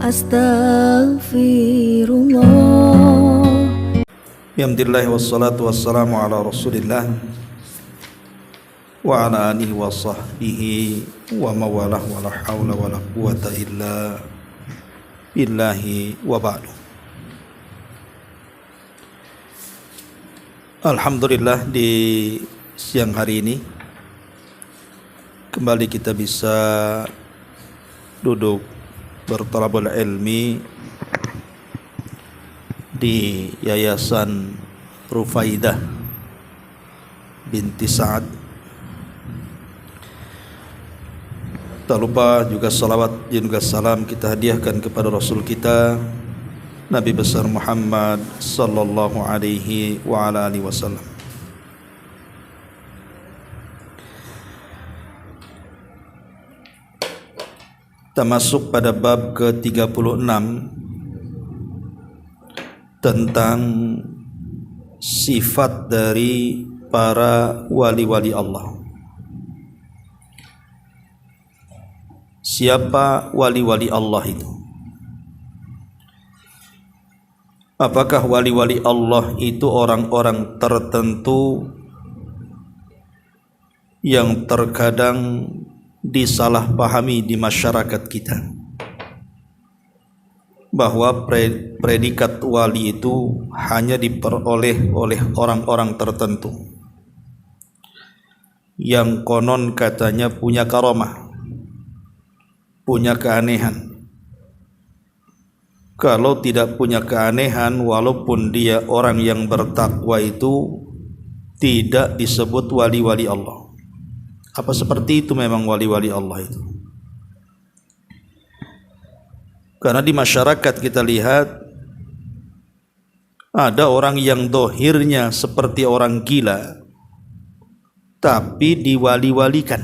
Astaghfirullah. Alhamdulillah wassalatu wassalamu ala rasulillah wa ala alihi wa sahbihi wa mawalah wa la hawla wa la quwata illa billahi wa ba'du. Alhamdulillah, di siang hari ini kembali kita bisa duduk bertalabul ilmi di Yayasan Rufaidah binti Sa'ad. Tak lupa juga salawat dan juga salam kita hadiahkan kepada Rasul kita Nabi besar Muhammad sallallahu alaihi wa ala alihi wasallam. Kita masuk pada bab ke-36 tentang sifat dari para wali-wali Allah. Siapa wali-wali Allah itu? Apakah wali-wali Allah itu orang-orang tertentu yang terkadang disalahpahami di masyarakat kita, bahwa predikat wali itu hanya diperoleh oleh orang-orang tertentu yang konon katanya punya karamah, punya keanehan. Kalau tidak punya keanehan, walaupun dia orang yang bertakwa, itu tidak disebut wali-wali Allah. Apa seperti itu memang wali-wali Allah itu? Karena di masyarakat kita lihat ada orang yang dohirnya seperti orang gila, tapi diwali-walikan.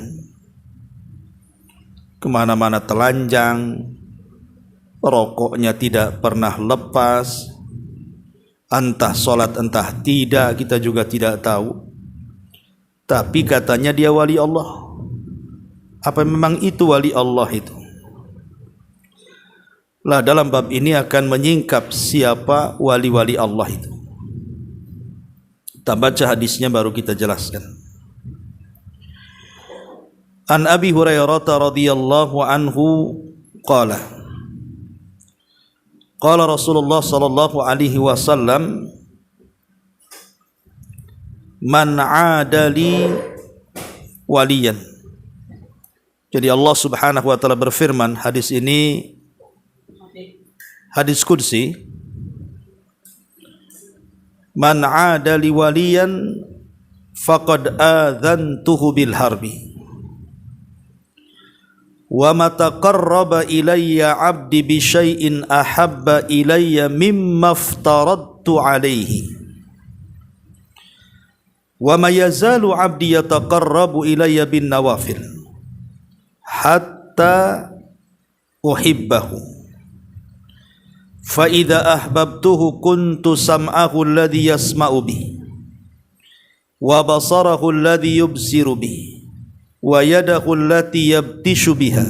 Kemana-mana telanjang, rokoknya tidak pernah lepas, entah sholat entah tidak, kita juga tidak tahu. Tapi katanya dia wali Allah. Apa memang itu wali Allah itu? Lah, dalam bab ini akan menyingkap siapa wali-wali Allah itu. Kita baca hadisnya baru kita jelaskan. An Abi Hurairah radhiyallahu anhu qala qala Rasulullah sallallahu alaihi wasallam, man adali waliyan. Jadi Allah Subhanahu wa taala berfirman, hadis ini hadis qudsi, man adali waliyan faqad adzantuhu bil harbi wa ma taqarraba ilayya 'abdi bi syai'in ahabba ilayya mimma aftaradtu 'alaihi wa ma yazalu 'abdi yataqarrabu ilayya bin nawafil hatta uhibbahu fa idza ahbabtuhu kuntu sam'ahu alladhi yasma'u bihi wa basarahu alladhi yubsiru bihi wa yadahu allati yabtishu biha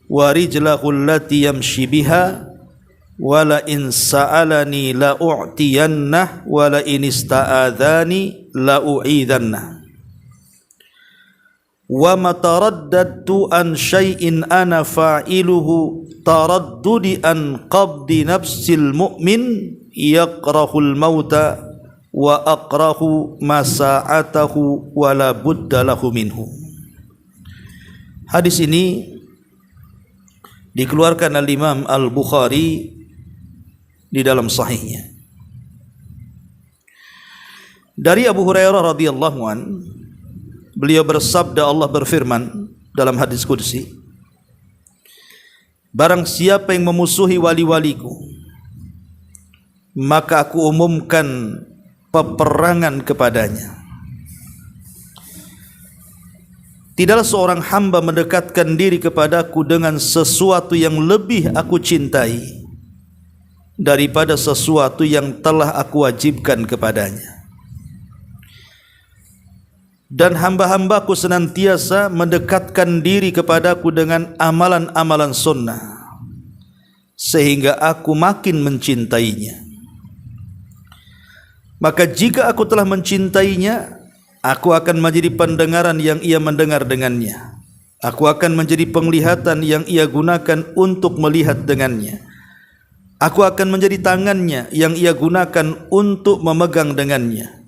wa rijlahu allati yamshi biha wa la in sa'alani la u'tiyannah wa la in ista'adhani la u'idhannah wa ma taraddadtu an syai'in ana fa'iluhu taraddudi an qabdi nafsil mu'min yaqrahul mauta wa aqrahu masa'atahu wa la budda lahu minhu. Hadis ini dikeluarkan oleh Imam Al-Bukhari di dalam sahihnya dari Abu Hurairah radhiyallahu an. Beliau bersabda, Allah berfirman dalam hadis qudsi, barang siapa yang memusuhi wali-waliku, maka aku umumkan peperangan kepadanya. Tidaklah seorang hamba mendekatkan diri kepadaku dengan sesuatu yang lebih aku cintai daripada sesuatu yang telah aku wajibkan kepadanya. Dan hamba-hambaku senantiasa mendekatkan diri kepadaku dengan amalan-amalan sunnah, sehingga aku makin mencintainya. Maka jika aku telah mencintainya, aku akan menjadi pendengaran yang ia mendengar dengannya. Aku akan menjadi penglihatan yang ia gunakan untuk melihat dengannya. Aku akan menjadi tangannya yang ia gunakan untuk memegang dengannya.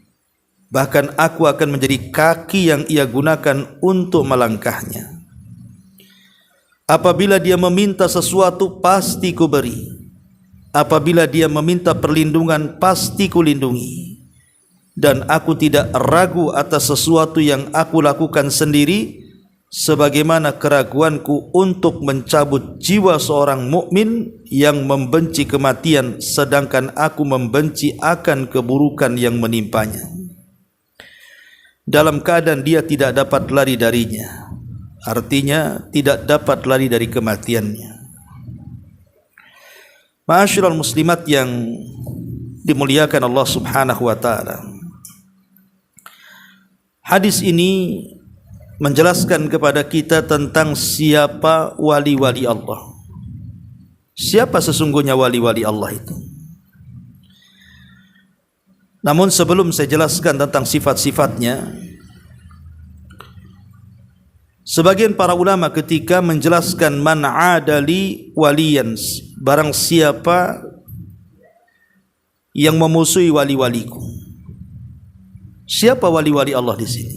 Bahkan aku akan menjadi kaki yang ia gunakan untuk melangkahnya. Apabila dia meminta sesuatu, pasti ku beri. Apabila dia meminta perlindungan, pasti ku lindungi. Dan aku tidak ragu atas sesuatu yang aku lakukan sendiri, sebagaimana keraguanku untuk mencabut jiwa seorang mukmin yang membenci kematian, sedangkan aku membenci akan keburukan yang menimpanya, dalam keadaan dia tidak dapat lari darinya. Artinya tidak dapat lari dari kematiannya. Ma'asyiral muslimat yang dimuliakan Allah Subhanahu wa taala. Hadis ini menjelaskan kepada kita tentang siapa wali-wali Allah. Siapa sesungguhnya wali-wali Allah itu? Namun sebelum saya jelaskan tentang sifat-sifatnya, sebagian para ulama ketika menjelaskan man adali waliyan, barang siapa yang memusuhi wali-waliku. Siapa wali-wali Allah di sini?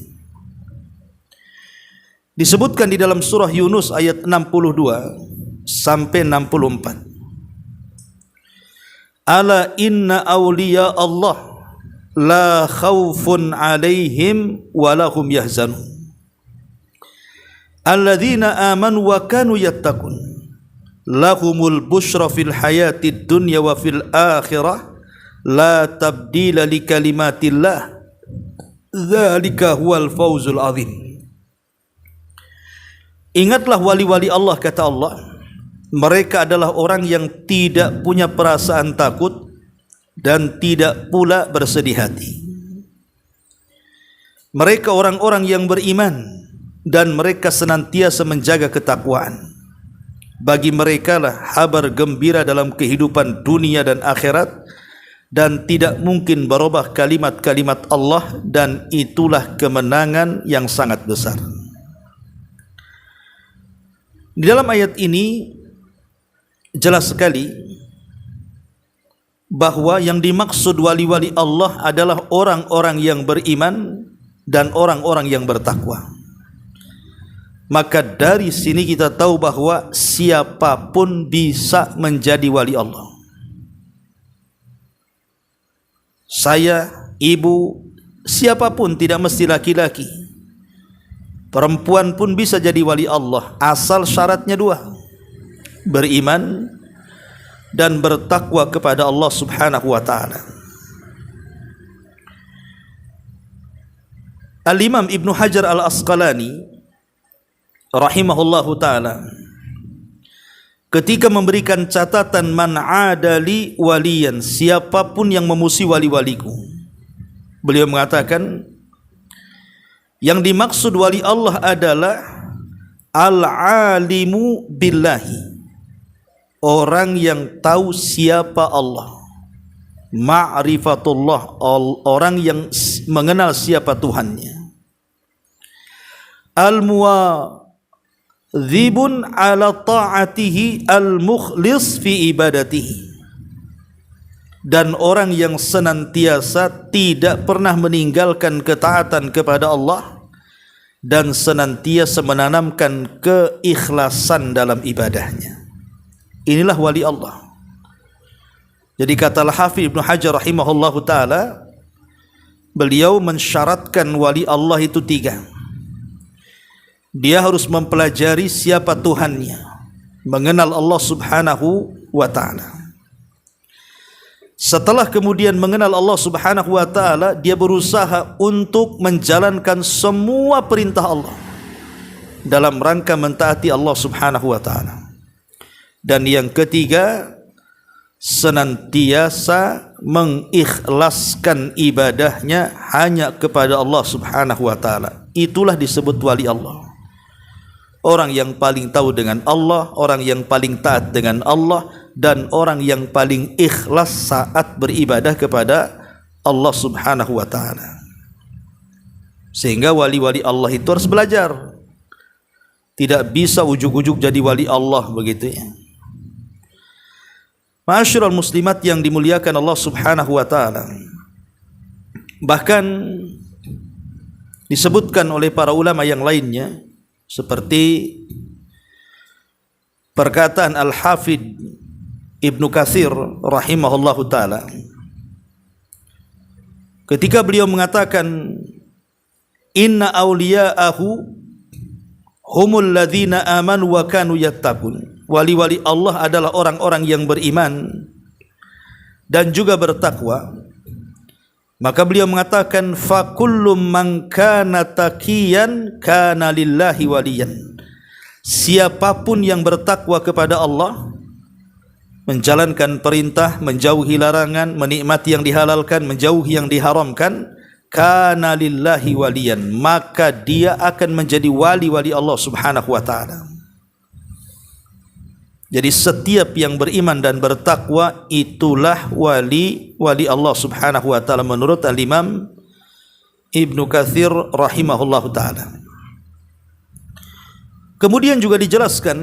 Disebutkan di dalam surah Yunus ayat 62 sampai 64. Ala inna awliya Allah la khawfun alaihim wa lahum yahzanun. Alladzina amanu wa kanu yattaqun. Lahumul busyra fil hayatid dunya wa fil akhirah la tabdila li kalimatillah. Dzalika huwal fawzul azim. Ingatlah wali-wali Allah, kata Allah, mereka adalah orang yang tidak punya perasaan takut dan tidak pula bersedih hati. Mereka orang-orang yang beriman dan mereka senantiasa menjaga ketakwaan. Bagi mereka lah kabar gembira dalam kehidupan dunia dan akhirat, dan tidak mungkin berubah kalimat-kalimat Allah, dan itulah kemenangan yang sangat besar. Di dalam ayat ini jelas sekali bahwa yang dimaksud wali-wali Allah adalah orang-orang yang beriman dan orang-orang yang bertakwa. Maka dari sini kita tahu bahwa siapapun bisa menjadi wali Allah. Saya, ibu, siapapun, tidak mesti laki-laki. Perempuan pun bisa jadi wali Allah, asal syaratnya dua: beriman dan bertakwa kepada Allah Subhanahu wa taala. Al-Imam Ibnu Hajar Al-Asqalani rahimahullahu taala ketika memberikan catatan man adali waliyan, siapapun yang memusuhi wali-waliku, beliau mengatakan yang dimaksud wali Allah adalah al-alimu billahi, orang yang tahu siapa Allah, ma'rifatullah, orang yang mengenal siapa Tuhannya, al-muwadzibun ala ta'atihi al-mukhlis fi ibadatihi, dan orang yang senantiasa tidak pernah meninggalkan ketaatan kepada Allah dan senantiasa menanamkan keikhlasan dalam ibadahnya. Inilah wali Allah. Jadi kata Al-Hafidz Ibnu Hajar rahimahullahu taala, beliau mensyaratkan wali Allah itu tiga. Dia harus mempelajari siapa Tuhannya, mengenal Allah Subhanahu wa taala. Setelah kemudian mengenal Allah Subhanahu wa taala, dia berusaha untuk menjalankan semua perintah Allah dalam rangka mentaati Allah Subhanahu wa taala. Dan yang ketiga, senantiasa mengikhlaskan ibadahnya hanya kepada Allah Subhanahu wa taala. Itulah disebut wali Allah. Orang yang paling tahu dengan Allah, orang yang paling taat dengan Allah, dan orang yang paling ikhlas saat beribadah kepada Allah Subhanahu wa taala. Sehingga wali-wali Allah itu harus belajar. Tidak bisa ujug-ujug jadi wali Allah begitu ya. Ma'asyiral muslimat yang dimuliakan Allah Subhanahu wa taala. Bahkan disebutkan oleh para ulama yang lainnya seperti perkataan Al-Hafidh Ibnu Katsir rahimahullahu taala ketika beliau mengatakan inna awliya'ahu humul ladzina amanu wa kanu yattaqun. Wali-wali Allah adalah orang-orang yang beriman dan juga bertakwa. Maka beliau mengatakan fa kullu man kana taqiyan kana lillahi waliyan. Siapapun yang bertakwa kepada Allah, menjalankan perintah, menjauhi larangan, menikmati yang dihalalkan, menjauhi yang diharamkan, kana lillahi waliyan, maka dia akan menjadi wali-wali Allah Subhanahu wa taala. Jadi setiap yang beriman dan bertakwa itulah wali-wali Allah Subhanahu wa taala menurut Al-Imam Ibnu Katsir rahimahullahu taala. Kemudian juga dijelaskan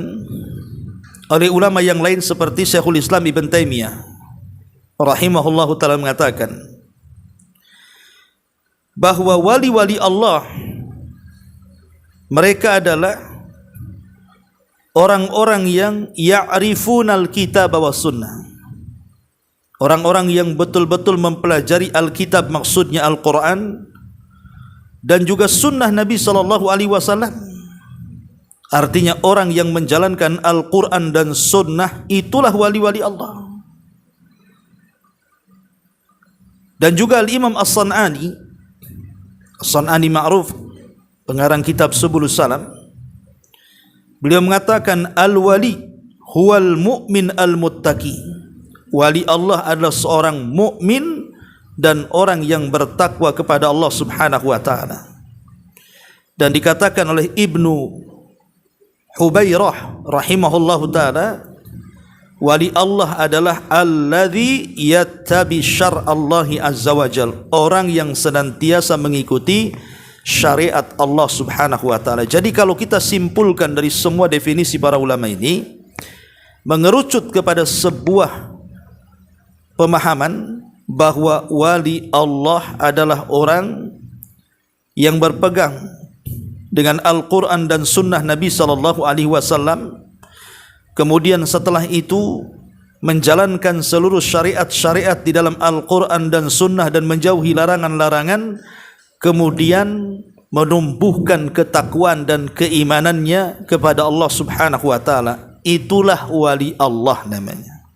oleh ulama yang lain seperti Syekhul Islam Ibn Taimiyah rahimahullahu taala mengatakan bahwa wali-wali Allah mereka adalah orang-orang yang ya'rifunal kitab wa sunnah. Orang-orang yang betul-betul mempelajari Alkitab, maksudnya Al-Quran, dan juga sunnah Nabi SAW. Artinya orang yang menjalankan Al-Quran dan sunnah itulah wali-wali Allah. Dan juga Al-Imam As-San'ani ma'ruf, pengarang kitab Subulus Salam, beliau mengatakan al-wali huwal mu'min al-muttaqi. Wali Allah adalah seorang mukmin dan orang yang bertakwa kepada Allah Subhanahu wa taala. Dan dikatakan oleh Ibnu Hubairah rahimahullahu taala, wali Allah adalah alladzi yattabi syar'allahi azza wajal, orang yang senantiasa mengikuti syariat Allah Subhanahu wa taala. Jadi kalau kita simpulkan dari semua definisi para ulama ini, mengerucut kepada sebuah pemahaman bahwa wali Allah adalah orang yang berpegang dengan Al-Quran dan sunnah Nabi sallallahu alaihi wasallam, kemudian setelah itu menjalankan seluruh syariat-syariat di dalam Al-Quran dan sunnah dan menjauhi larangan-larangan, kemudian menumbuhkan ketakwaan dan keimanannya kepada Allah Subhanahu wa taala. Itulah wali Allah namanya.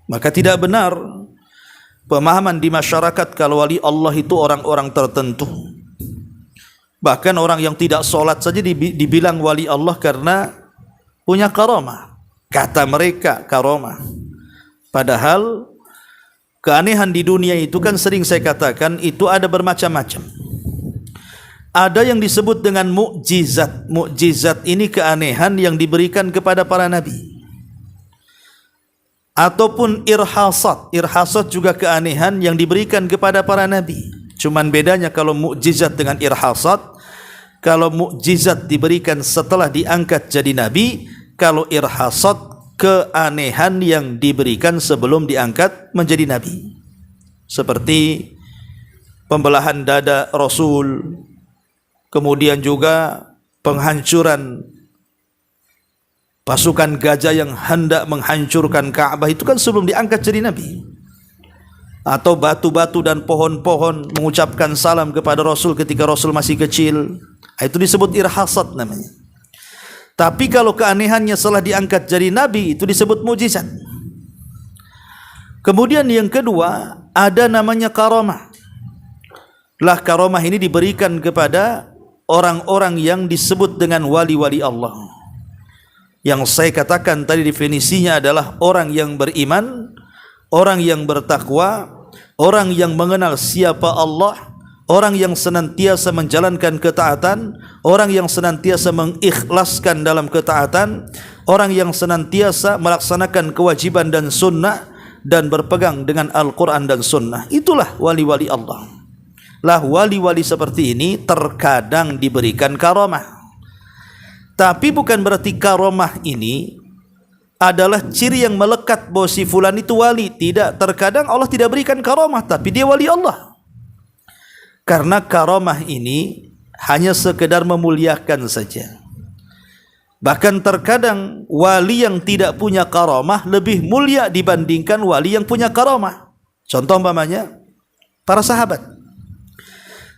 Maka tidak benar pemahaman di masyarakat kalau wali Allah itu orang-orang tertentu. Bahkan orang yang tidak sholat saja dibilang wali Allah karena punya karamah. Kata mereka karamah. Padahal keanehan di dunia itu kan sering saya katakan itu ada bermacam-macam. Ada yang disebut dengan mukjizat. Mukjizat ini keanehan yang diberikan kepada para nabi. Ataupun irhasat. Irhasat juga keanehan yang diberikan kepada para nabi. Cuman bedanya kalau mukjizat dengan irhasat, kalau mukjizat diberikan setelah diangkat jadi nabi, kalau irhasat keanehan yang diberikan sebelum diangkat menjadi nabi. Seperti pembelahan dada Rasul, kemudian juga penghancuran pasukan gajah yang hendak menghancurkan Ka'bah, itu kan sebelum diangkat jadi nabi. Atau batu-batu dan pohon-pohon mengucapkan salam kepada Rasul ketika Rasul masih kecil, itu disebut irhasat namanya. Tapi kalau keanehannya setelah diangkat jadi nabi, itu disebut mujizat. Kemudian yang kedua, ada namanya karamah. Lah karamah ini diberikan kepada orang-orang yang disebut dengan wali-wali Allah. Yang saya katakan tadi definisinya adalah orang yang beriman, orang yang bertakwa, orang yang mengenal siapa Allah, orang yang senantiasa menjalankan ketaatan, orang yang senantiasa mengikhlaskan dalam ketaatan, orang yang senantiasa melaksanakan kewajiban dan sunnah dan berpegang dengan Al-Quran dan sunnah. Itulah wali-wali Allah. Lah wali-wali seperti ini terkadang diberikan karamah. Tapi bukan berarti karamah ini adalah ciri yang melekat bahwa si fulan itu wali. Tidak, terkadang Allah tidak berikan karamah tapi dia wali Allah. Karena karamah ini hanya sekedar memuliakan saja. Bahkan terkadang wali yang tidak punya karamah lebih mulia dibandingkan wali yang punya karamah. Contoh umpamanya para sahabat.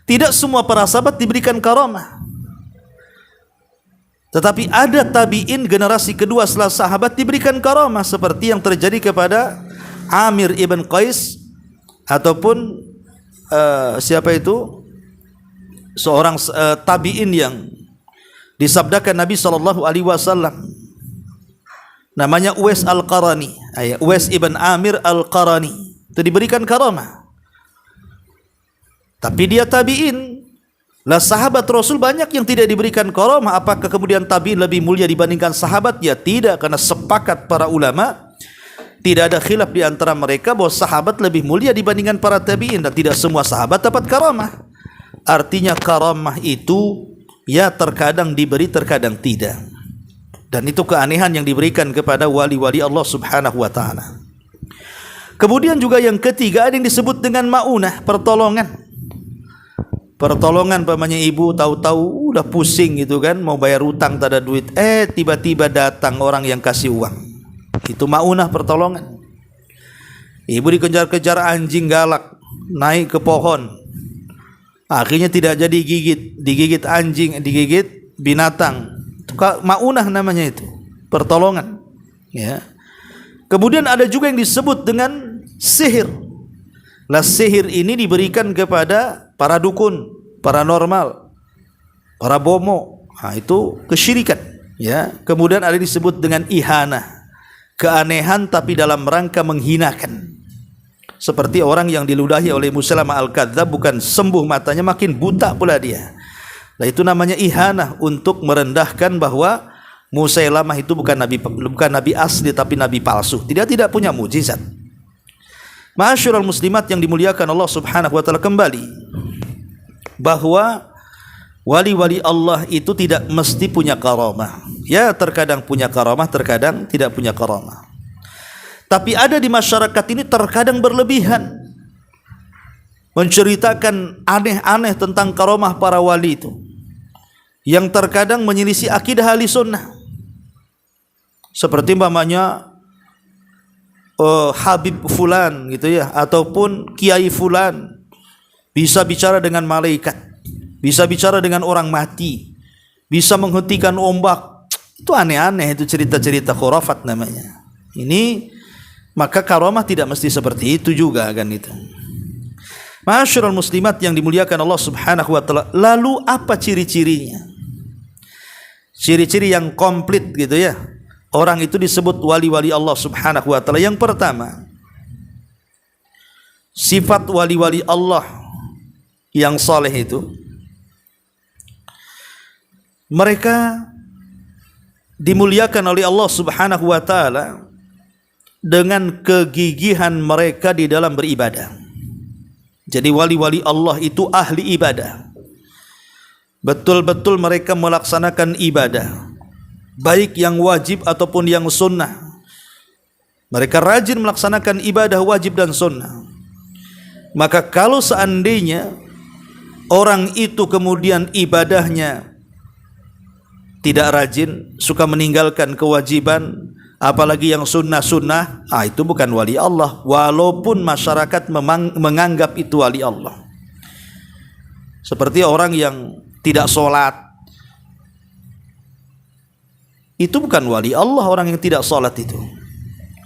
Tidak semua para sahabat diberikan karamah. Tetapi ada tabi'in generasi kedua setelah sahabat diberikan karamah, seperti yang terjadi kepada Amir ibn Qais ataupun siapa itu? Seorang tabi'in yang disabdakan Nabi SAW, namanya Uwais Al-Qarani, Uwais ibn Amir Al-Qarani, itu diberikan karamah. Tapi dia tabi'in. Lah sahabat Rasul banyak yang tidak diberikan karamah. Apakah kemudian tabi'in lebih mulia dibandingkan sahabat? Ya tidak, karena sepakat para ulama, tidak ada khilaf di antara mereka bahwa sahabat lebih mulia dibandingkan para tabi'in, dan tidak semua sahabat dapat karamah. Artinya karamah itu ya terkadang diberi, terkadang tidak. Dan itu keanehan yang diberikan kepada wali-wali Allah Subhanahu wa taala. Kemudian juga yang ketiga ada yang disebut dengan maunah, pertolongan. Pertolongan, pamannya ibu tahu-tahu udah pusing gitu kan, mau bayar utang tak ada duit, tiba-tiba datang orang yang kasih uang. Itu maunah, pertolongan. Ibu dikejar-kejar anjing galak, naik ke pohon, akhirnya tidak jadi digigit anjing, digigit binatang. Itu maunah namanya, itu pertolongan, ya. Kemudian ada juga yang disebut dengan sihir. Lah sihir ini diberikan kepada para dukun, paranormal, para bomo. Nah, itu kesyirikan, ya. Kemudian ada disebut dengan ihanah, keanehan tapi dalam rangka menghinakan. Seperti orang yang diludahi oleh Musailamah Al-Kadzdzab, bukan sembuh matanya, makin buta pula dia. Nah, itu namanya ihanah, untuk merendahkan bahwa Musailamah itu bukan nabi asli tapi nabi palsu. Tidak punya mukjizat. Ma'asyiral muslimat yang dimuliakan Allah Subhanahu wa taala, kembali bahwa wali-wali Allah itu tidak mesti punya karamah. Ya, terkadang punya karamah, terkadang tidak punya karamah. Tapi ada di masyarakat ini terkadang berlebihan menceritakan aneh-aneh tentang karamah para wali itu, yang terkadang menyelisih akidah ahli sunnah. Seperti umpamanya Habib fulan gitu ya, ataupun kiai fulan bisa bicara dengan malaikat, bisa bicara dengan orang mati, bisa menghentikan ombak. Itu aneh-aneh, itu cerita-cerita khurafat namanya. Ini maka karamah tidak mesti seperti itu juga kan itu. Ma'asyiral muslimat yang dimuliakan Allah Subhanahu wa taala, lalu apa ciri-cirinya? Ciri-ciri yang komplit gitu ya. Orang itu disebut wali-wali Allah Subhanahu wa taala. Yang pertama, sifat wali-wali Allah yang saleh itu, mereka dimuliakan oleh Allah Subhanahu wa taala dengan kegigihan mereka di dalam beribadah. Jadi wali-wali Allah itu ahli ibadah. Betul-betul mereka melaksanakan ibadah, baik yang wajib ataupun yang sunnah. Mereka rajin melaksanakan ibadah wajib dan sunnah. Maka kalau seandainya orang itu kemudian ibadahnya tidak rajin, suka meninggalkan kewajiban, apalagi yang sunnah-sunnah, itu bukan wali Allah, walaupun masyarakat menganggap itu wali Allah. Seperti orang yang tidak sholat, itu bukan wali Allah orang yang tidak sholat itu.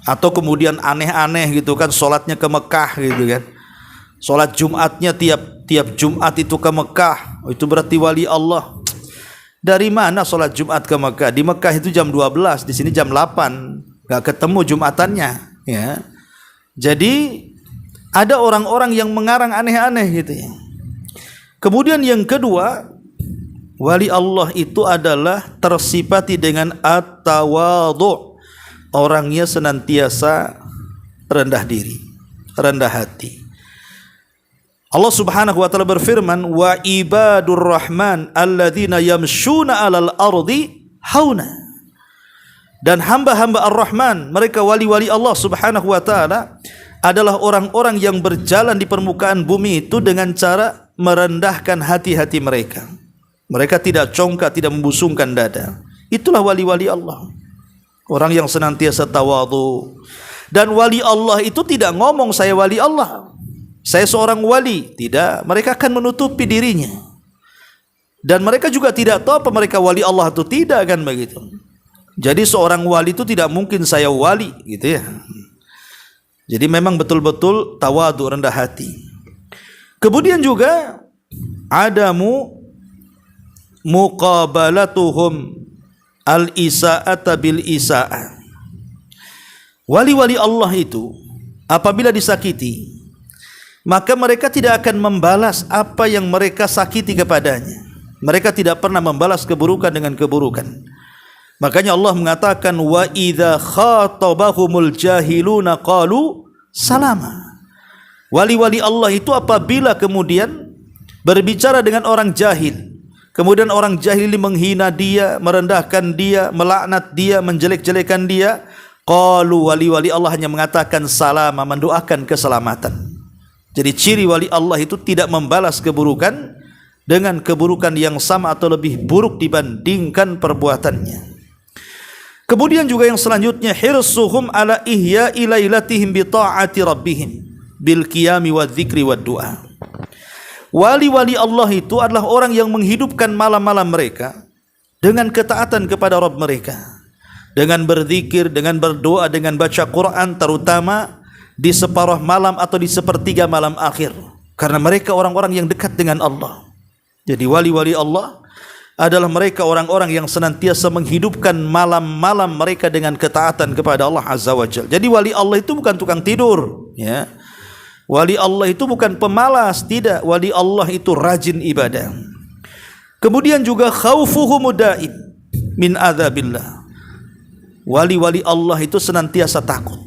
Atau kemudian aneh-aneh gitu kan, sholatnya ke Mekah gitu kan, sholat Jumatnya tiap Jumat itu ke Mekah, itu berarti wali Allah. Dari mana sholat Jumat ke Mekah? Di Mekah itu jam 12, di sini jam 8, gak ketemu Jumatannya, ya. Jadi ada orang-orang yang mengarang aneh-aneh gitu ya. Kemudian yang kedua, Wali Allah itu adalah tersifati dengan at-tawadhu'. Orangnya senantiasa rendah diri, rendah hati. Allah Subhanahu wa taala berfirman, "Wa ibadur rahman alladzina yamshuna 'alal ardi hauna." Dan hamba-hamba Ar-Rahman, mereka wali-wali Allah Subhanahu wa taala, adalah orang-orang yang berjalan di permukaan bumi itu dengan cara merendahkan hati-hati mereka. Mereka tidak congkak, tidak membusungkan dada. Itulah wali-wali Allah. Orang yang senantiasa tawadhu. Dan wali Allah itu tidak ngomong saya wali Allah, saya seorang wali. Tidak, mereka akan menutupi dirinya. Dan mereka juga tidak tahu apa mereka wali Allah atau tidak, kan begitu. Jadi seorang wali itu tidak mungkin saya wali, gitu ya. Jadi memang betul-betul tawadhu, rendah hati. Kemudian juga adamu muqabalatuhum al-isa'ata bil isa'ah. Wali-wali Allah itu apabila disakiti, maka mereka tidak akan membalas apa yang mereka sakiti kepadanya. Mereka tidak pernah membalas keburukan dengan keburukan. Makanya Allah mengatakan, wa idza khatabahumul jahiluna qalu salama. Wali-wali Allah itu apabila kemudian berbicara dengan orang jahil, kemudian orang jahil ini menghina dia, merendahkan dia, melaknat dia, menjelek-jelekan dia, qalu, wali-wali Allah hanya mengatakan salama, mendoakan keselamatan. Jadi ciri wali Allah itu tidak membalas keburukan dengan keburukan yang sama atau lebih buruk dibandingkan perbuatannya. Kemudian juga yang selanjutnya, hirsuhum ala ihya'i lailatihim bi ta'ati rabbihim bil qiyami wa dzikri wa du'a. Wali-wali Allah itu adalah orang yang menghidupkan malam-malam mereka dengan ketaatan kepada Rabb mereka, dengan berzikir, dengan berdoa, dengan baca Quran, terutama di separuh malam atau di sepertiga malam akhir, karena mereka orang-orang yang dekat dengan Allah. Jadi wali-wali Allah adalah mereka orang-orang yang senantiasa menghidupkan malam-malam mereka dengan ketaatan kepada Allah Azza wa Jalla. Jadi wali Allah itu bukan tukang tidur, ya. Wali Allah itu bukan pemalas, tidak. Wali Allah itu rajin ibadah. Kemudian juga khaufuhum daim min adzabillah. Wali-wali Allah itu senantiasa takut.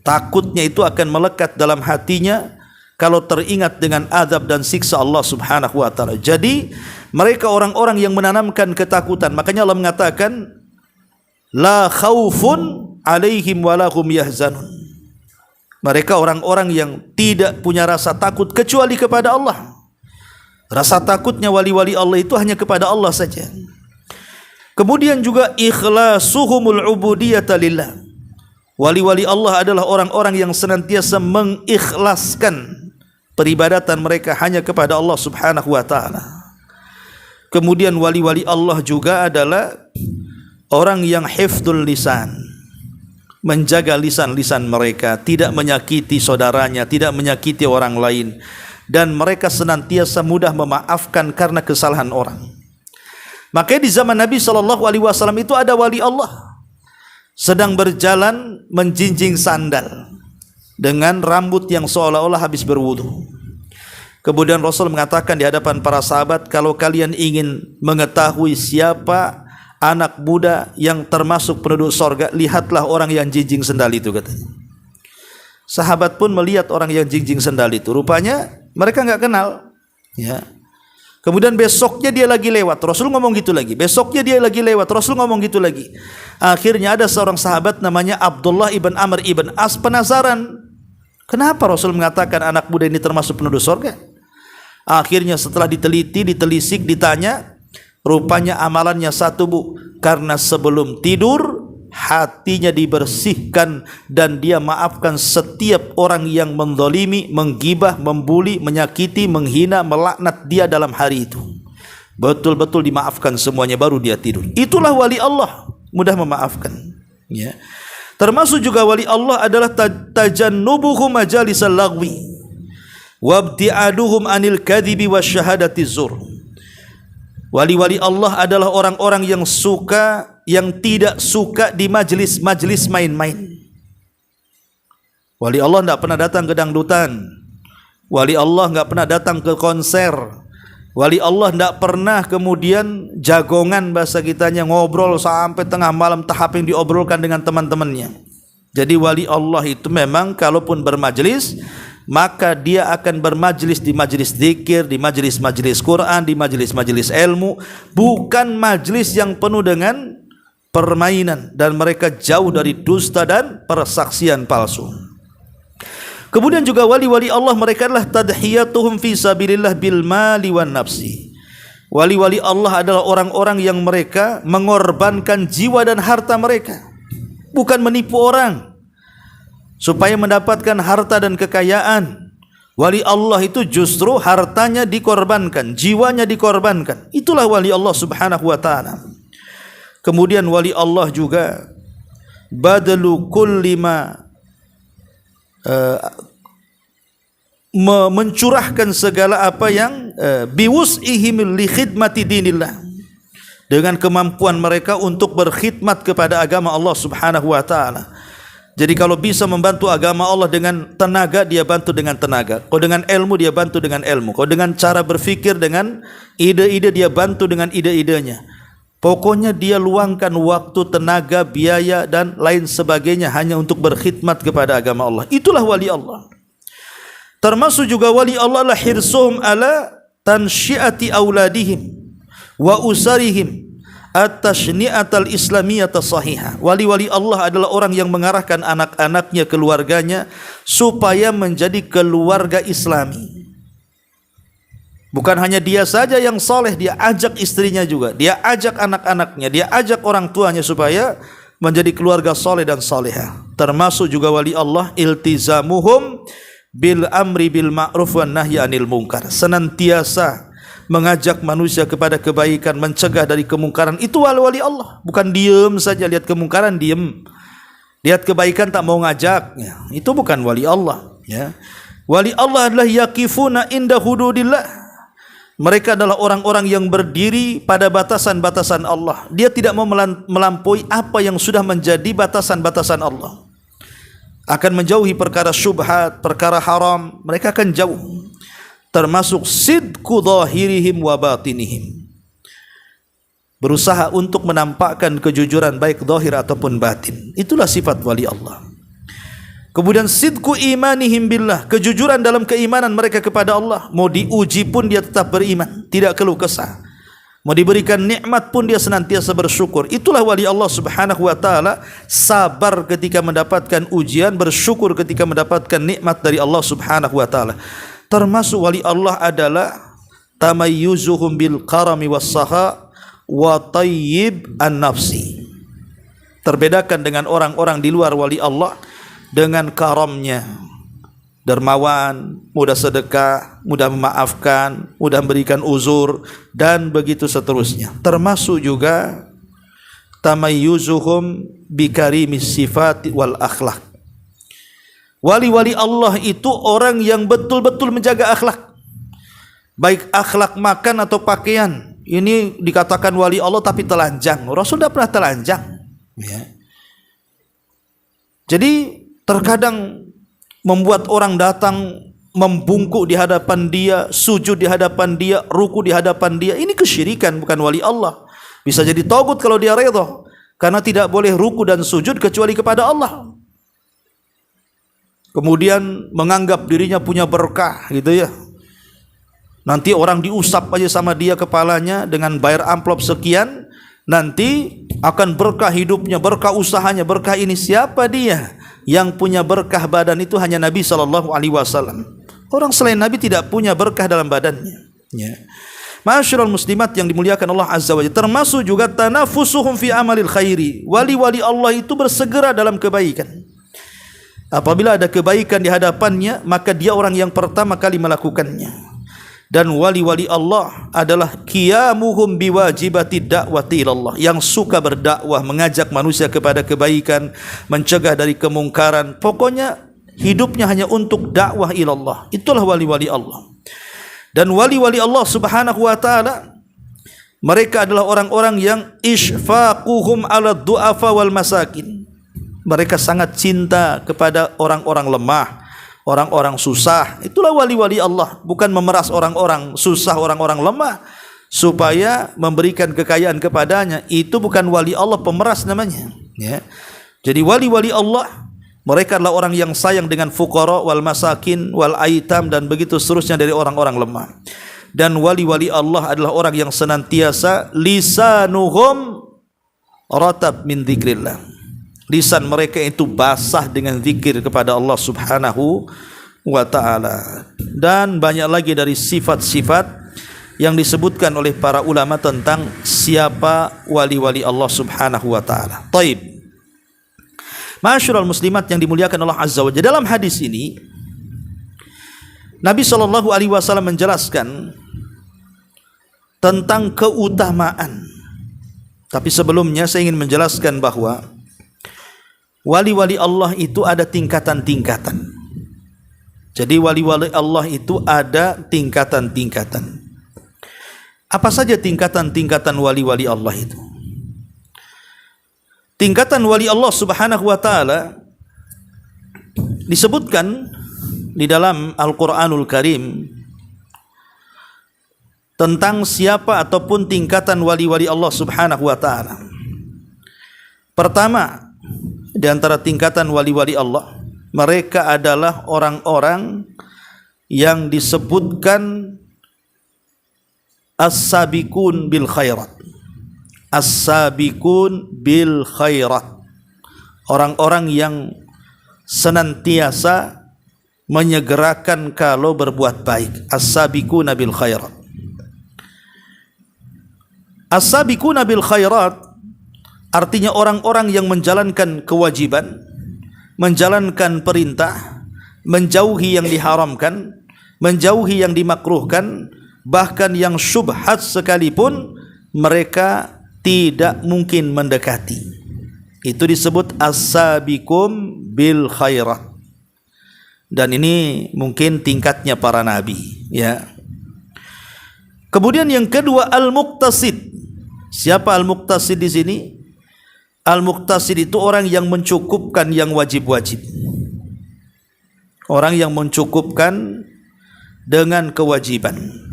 Takutnya itu akan melekat dalam hatinya kalau teringat dengan azab dan siksa Allah Subhanahu wa taala. Jadi mereka orang-orang yang menanamkan ketakutan. Makanya Allah mengatakan, la khaufun alaihim walahum yahzanun. Mereka orang-orang yang tidak punya rasa takut kecuali kepada Allah. Rasa takutnya wali-wali Allah itu hanya kepada Allah saja. Kemudian juga ikhlasuhumul ubudiyata lillah. Wali-wali Allah adalah orang-orang yang senantiasa mengikhlaskan peribadatan mereka hanya kepada Allah Subhanahu wa taala. Kemudian wali-wali Allah juga adalah orang yang hifdzul lisan, menjaga lisan-lisan mereka, tidak menyakiti saudaranya, tidak menyakiti orang lain, dan mereka senantiasa mudah memaafkan karena kesalahan orang. Makanya di zaman Nabi SAW itu ada wali Allah sedang berjalan menjinjing sandal dengan rambut yang seolah-olah habis berwudu. Kemudian Rasul mengatakan di hadapan para sahabat, kalau kalian ingin mengetahui siapa anak muda yang termasuk penduduk sorga, lihatlah orang yang jinjing sandal itu, katanya. Sahabat pun melihat orang yang jinjing sandal itu. Rupanya mereka nggak kenal, ya. Kemudian besoknya dia lagi lewat, Rasul ngomong gitu lagi. Besoknya dia lagi lewat, Rasul ngomong gitu lagi. Akhirnya ada seorang sahabat namanya Abdullah ibn Amr ibn As penasaran, kenapa Rasul mengatakan anak muda ini termasuk penduduk sorga? Akhirnya setelah diteliti, ditelisik, ditanya, rupanya amalannya satu, Bu, karena sebelum tidur hatinya dibersihkan dan dia maafkan setiap orang yang menzalimi, menggibah, membuli, menyakiti, menghina, melaknat dia dalam hari itu. Betul-betul dimaafkan semuanya baru dia tidur. Itulah wali Allah, mudah memaafkan, ya. Termasuk juga wali Allah adalah tajannubuhum majalisal lagwi wabti'aduhum anil kadhibi wasyahadati zur. Wali-wali Allah adalah orang-orang yang tidak suka di majlis-majlis main-main. Wali Allah tidak pernah datang ke dangdutan. Wali Allah tidak pernah datang ke konser. Wali Allah tidak pernah kemudian jagongan bahasa kitanya, ngobrol sampai tengah malam tahap yang diobrolkan dengan teman-temannya. Jadi wali Allah itu memang kalaupun bermajlis, maka dia akan bermajlis di majlis zikir, di majlis-majlis Quran, di majlis-majlis ilmu, bukan majlis yang penuh dengan permainan, dan mereka jauh dari dusta dan persaksian palsu. Kemudian juga wali-wali Allah mereka adalah tadhiyatuhum fi sabilillah bil mali wan nafsi. Wali-wali Allah adalah orang-orang yang mereka mengorbankan jiwa dan harta mereka, bukan menipu orang supaya mendapatkan harta dan kekayaan. Wali Allah itu justru hartanya dikorbankan, jiwanya dikorbankan. Itulah wali Allah Subhanahu wa taala. Kemudian wali Allah juga badalu kulli ma mencurahkan segala apa yang biwus'ihim li khidmati dinillah, dengan kemampuan mereka untuk berkhidmat kepada agama Allah Subhanahu wa taala. Jadi kalau bisa membantu agama Allah dengan tenaga, dia bantu dengan tenaga. Kalau dengan ilmu, dia bantu dengan ilmu. Kalau dengan cara berfikir, dengan ide-ide, dia bantu dengan ide-idenya. Pokoknya dia luangkan waktu, tenaga, biaya dan lain sebagainya hanya untuk berkhidmat kepada agama Allah. Itulah wali Allah. Termasuk juga wali Allah adalah hirsuhum ala tansyiati auladihim wa usarihim at-tashni'atal islamiyata sahihah. Wali-wali Allah adalah orang yang mengarahkan anak-anaknya, keluarganya supaya menjadi keluarga Islami. Bukan hanya dia saja yang saleh, dia ajak istrinya juga, dia ajak anak-anaknya, dia ajak orang tuanya supaya menjadi keluarga saleh dan salihah. Termasuk juga wali Allah iltizamuhum bil amri bil ma'ruf wan nahyi anil munkar. Senantiasa mengajak manusia kepada kebaikan, mencegah dari kemungkaran. Itu wali Allah. Bukan diem saja lihat kemungkaran diem, lihat kebaikan tak mau ngajak, ya, itu bukan wali Allah, ya. Wali Allah adalah yaqifuna inda hududillah. Mereka adalah orang-orang yang berdiri pada batasan-batasan Allah. Dia tidak mau melampaui apa yang sudah menjadi batasan-batasan Allah. Akan menjauhi perkara syubhat, perkara haram, mereka akan jauh. Termasuk sidqu zahirihim wa batinihim. Berusaha untuk menampakkan kejujuran baik zahir ataupun batin. Itulah sifat wali Allah. Kemudian sidqu imanihim billah, kejujuran dalam keimanan mereka kepada Allah. Mau diuji pun dia tetap beriman, tidak keluh kesah. Mau diberikan nikmat pun dia senantiasa bersyukur. Itulah wali Allah Subhanahu wa taala, sabar ketika mendapatkan ujian, bersyukur ketika mendapatkan nikmat dari Allah Subhanahu wa taala. Termasuk wali Allah adalah tamayyuzuhum bil karami was saha wa tayyib an-nafsi. Terbedakan dengan orang-orang di luar wali Allah dengan karamnya, dermawan, mudah sedekah, mudah memaafkan, mudah memberikan uzur, dan begitu seterusnya. Termasuk juga tamayyuzuhum bikarimis sifat wal akhlak. Wali-wali Allah itu orang yang betul-betul menjaga akhlak, baik akhlak makan atau pakaian. Ini dikatakan wali Allah tapi telanjang. Rasul tidak pernah telanjang, ya. Jadi terkadang membuat orang datang membungkuk di hadapan dia, sujud di hadapan dia, ruku di hadapan dia. Ini kesyirikan, bukan wali Allah. Bisa jadi tagut kalau dia redha, karena tidak boleh ruku dan sujud kecuali kepada Allah. Kemudian menganggap dirinya punya berkah, gitu ya. Nanti orang diusap aja sama dia kepalanya dengan bayar amplop sekian, nanti akan berkah hidupnya, berkah usahanya, berkah ini. Siapa dia? Yang punya berkah badan itu hanya Nabi SAW. Orang selain Nabi tidak punya berkah dalam badannya, ya. Ma'asyiral muslimat yang dimuliakan Allah Azza wa Jalla, termasuk juga tanafusuhum fi amalil khairi. Wali-wali Allah itu bersegera dalam kebaikan. Apabila ada kebaikan di hadapannya, maka dia orang yang pertama kali melakukannya. Dan wali-wali Allah adalah qiyamuhum biwajibati da'wati ilallah, yang suka berdakwah, mengajak manusia kepada kebaikan, mencegah dari kemungkaran. Pokoknya hidupnya hanya untuk dakwah ilallah. Itulah wali-wali Allah. Dan wali-wali Allah Subhanahu wa taala, mereka adalah orang-orang yang isfaquhum ala du'afa wal masakin. Mereka sangat cinta kepada orang-orang lemah, orang-orang susah. Itulah wali-wali Allah, bukan memeras orang-orang susah, orang-orang lemah supaya memberikan kekayaan kepadanya. Itu bukan wali Allah, pemeras namanya, ya. Jadi wali-wali Allah, mereka adalah orang yang sayang dengan fuqara wal masakin wal aitam dan begitu seterusnya dari orang-orang lemah. Dan wali-wali Allah adalah orang yang senantiasa lisanuhum ratab min dzikrillah. Lisan mereka itu basah dengan zikir kepada Allah Subhanahu wa taala. Dan banyak lagi dari sifat-sifat yang disebutkan oleh para ulama tentang siapa wali-wali Allah Subhanahu wa taala. Taib. Ma'asyiral muslimat yang dimuliakan Allah Azza wa Jalla, dalam hadis ini Nabi SAW menjelaskan tentang keutamaan. Tapi sebelumnya saya ingin menjelaskan bahwa wali-wali Allah itu ada tingkatan-tingkatan. Jadi wali-wali Allah itu ada tingkatan-tingkatan. Apa saja tingkatan-tingkatan wali-wali Allah itu? Tingkatan wali Allah Subhanahu wa taala disebutkan di dalam Al-Qur'anul Karim tentang siapa ataupun tingkatan wali-wali Allah Subhanahu wa taala. Pertama, di antara tingkatan wali-wali Allah, mereka adalah orang-orang yang disebutkan as-sabiqun bil khairat. As-sabiqun bil khairat. Orang-orang yang senantiasa menyegerakan kalau berbuat baik. As-sabiquna bil khairat. As-sabiquna bil khairat artinya orang-orang yang menjalankan kewajiban, menjalankan perintah, menjauhi yang diharamkan, menjauhi yang dimakruhkan, bahkan yang syubhat sekalipun mereka tidak mungkin mendekati. Itu disebut as-sabiqum bil khairat. Dan ini mungkin tingkatnya para nabi, ya. Kemudian yang kedua, al-muqtasid. Siapa al-muqtasid di sini? Al-muqtasid itu orang yang mencukupkan yang wajib-wajib. Orang yang mencukupkan dengan kewajiban.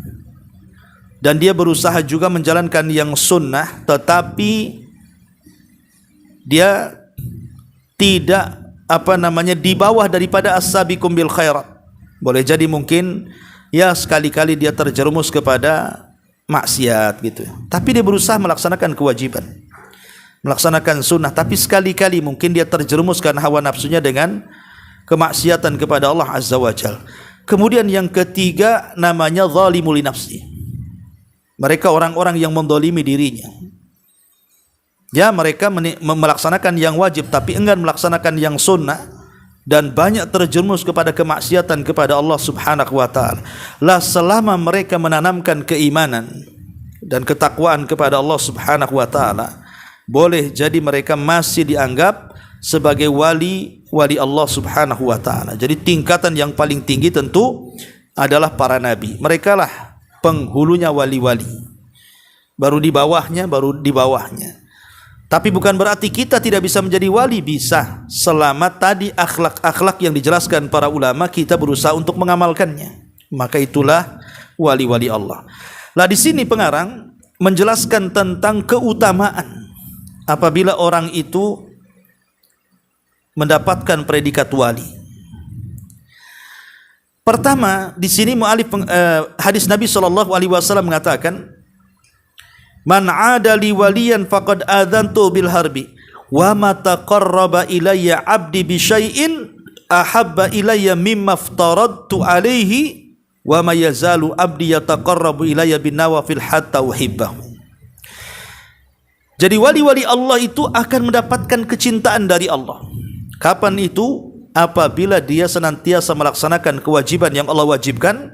Dan dia berusaha juga menjalankan yang sunnah, tetapi dia tidak di bawah daripada as-sabiqum bil khairat. Boleh jadi mungkin ya sekali-kali dia terjerumus kepada maksiat gitu. Tapi dia berusaha melaksanakan kewajiban, melaksanakan sunnah, tapi sekali-kali mungkin dia terjerumus karena hawa nafsunya dengan kemaksiatan kepada Allah Azza wa Jalla. Kemudian yang ketiga namanya zalimul nafsi. Mereka orang-orang yang mendolimi dirinya. Ya, mereka melaksanakan yang wajib tapi enggan melaksanakan yang sunnah dan banyak terjerumus kepada kemaksiatan kepada Allah Subhanahu wa taala. Lah selama mereka menanamkan keimanan dan ketakwaan kepada Allah Subhanahu wa taala, boleh jadi mereka masih dianggap sebagai wali Allah Subhanahu wa taala. Jadi tingkatan yang paling tinggi tentu adalah para nabi. Mereka lah penghulunya wali-wali. Baru di bawahnya. Tapi bukan berarti kita tidak bisa menjadi wali, bisa. Selama tadi akhlak-akhlak yang dijelaskan para ulama kita berusaha untuk mengamalkannya. Maka itulah wali-wali Allah. Lah di sini pengarang menjelaskan tentang keutamaan apabila orang itu mendapatkan predikat wali. Pertama, di sini mu'alif hadis Nabi SAW mengatakan, man 'ada li waliyan faqad adzantu bil harbi wa ma taqarraba ilayya 'abdi bi syai'in ahabba ilayya mimma aftaradtu alaihi wa ma yazalu 'abdi yataqarrabu ilayya bin nawafil hatta uhibbahu. Jadi wali-wali Allah itu akan mendapatkan kecintaan dari Allah. Kapan itu? Apabila dia senantiasa melaksanakan kewajiban yang Allah wajibkan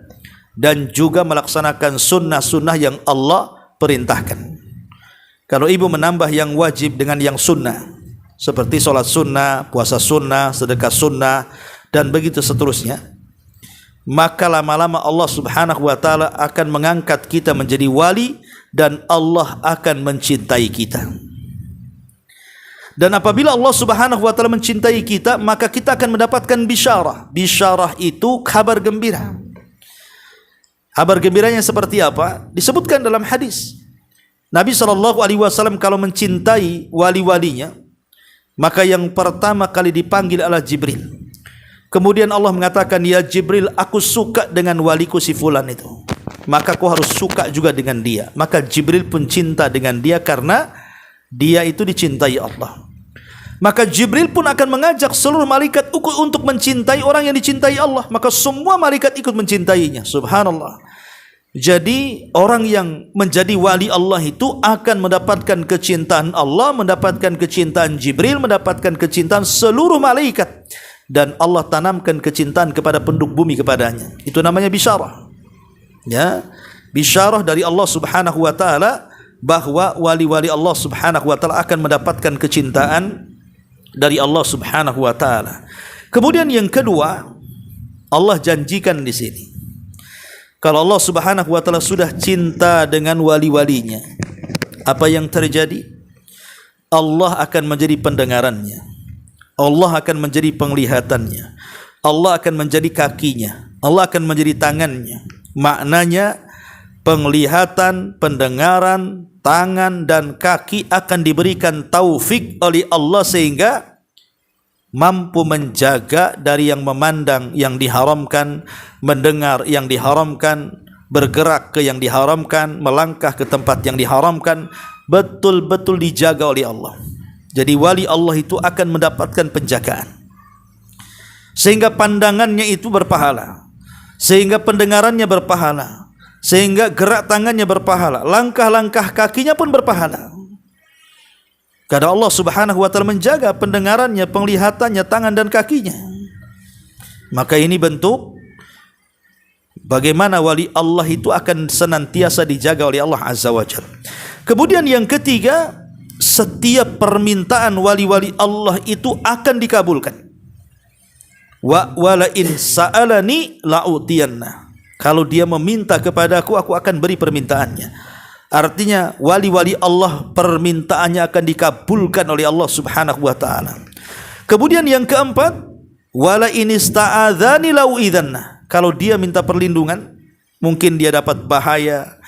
dan juga melaksanakan sunnah-sunnah yang Allah perintahkan. Kalau ibu menambah yang wajib dengan yang sunnah, seperti sholat sunnah, puasa sunnah, sedekah sunnah, dan begitu seterusnya, maka lama-lama Allah Subhanahu wa taala akan mengangkat kita menjadi wali dan Allah akan mencintai kita. Dan apabila Allah Subhanahu wa taala mencintai kita, maka kita akan mendapatkan bisyarah. Bisyarah itu kabar gembira. Kabar gembiranya seperti apa? Disebutkan dalam hadis. Nabi SAW kalau mencintai wali-walinya, maka yang pertama kali dipanggil adalah Jibril. Kemudian Allah mengatakan, ya Jibril, aku suka dengan waliku si fulan itu, maka kau harus suka juga dengan dia. Maka Jibril pun cinta dengan dia karena dia itu dicintai Allah. Maka Jibril pun akan mengajak seluruh malaikat untuk mencintai orang yang dicintai Allah. Maka semua malaikat ikut mencintainya. Subhanallah. Jadi orang yang menjadi wali Allah itu akan mendapatkan kecintaan Allah, mendapatkan kecintaan Jibril, mendapatkan kecintaan seluruh malaikat. Dan Allah tanamkan kecintaan kepada penduduk bumi kepadanya. Itu namanya bisyarah. Ya, bisyarah dari Allah Subhanahu wa taala bahwa wali-wali Allah Subhanahu wa taala akan mendapatkan kecintaan dari Allah Subhanahu wa taala. Kemudian yang kedua, Allah janjikan di sini, kalau Allah Subhanahu wa taala sudah cinta dengan wali-walinya, apa yang terjadi? Allah akan menjadi pendengarannya, Allah akan menjadi penglihatannya, Allah akan menjadi kakinya, Allah akan menjadi tangannya. Maknanya penglihatan, pendengaran, tangan dan kaki akan diberikan taufik oleh Allah sehingga mampu menjaga dari yang memandang yang diharamkan, mendengar yang diharamkan, bergerak ke yang diharamkan, melangkah ke tempat yang diharamkan, betul-betul dijaga oleh Allah. Jadi wali Allah itu akan mendapatkan penjagaan, sehingga pandangannya itu berpahala, sehingga pendengarannya berpahala, sehingga gerak tangannya berpahala, langkah-langkah kakinya pun berpahala. Karena Allah Subhanahu wa taala menjaga pendengarannya, penglihatannya, tangan dan kakinya. Maka ini bentuk bagaimana wali Allah itu akan senantiasa dijaga oleh Allah Azza wa Jalla. Kemudian yang ketiga, setiap permintaan wali-wali Allah itu akan dikabulkan. Wala in sa'alani la'utiyanna. Kalau dia meminta kepadaku, aku akan beri permintaannya. Artinya wali-wali Allah permintaannya akan dikabulkan oleh Allah Subhanahu wa taala. Kemudian yang keempat, wala in ista'adzani la'uidzanna. Kalau dia minta perlindungan, mungkin dia dapat bahaya,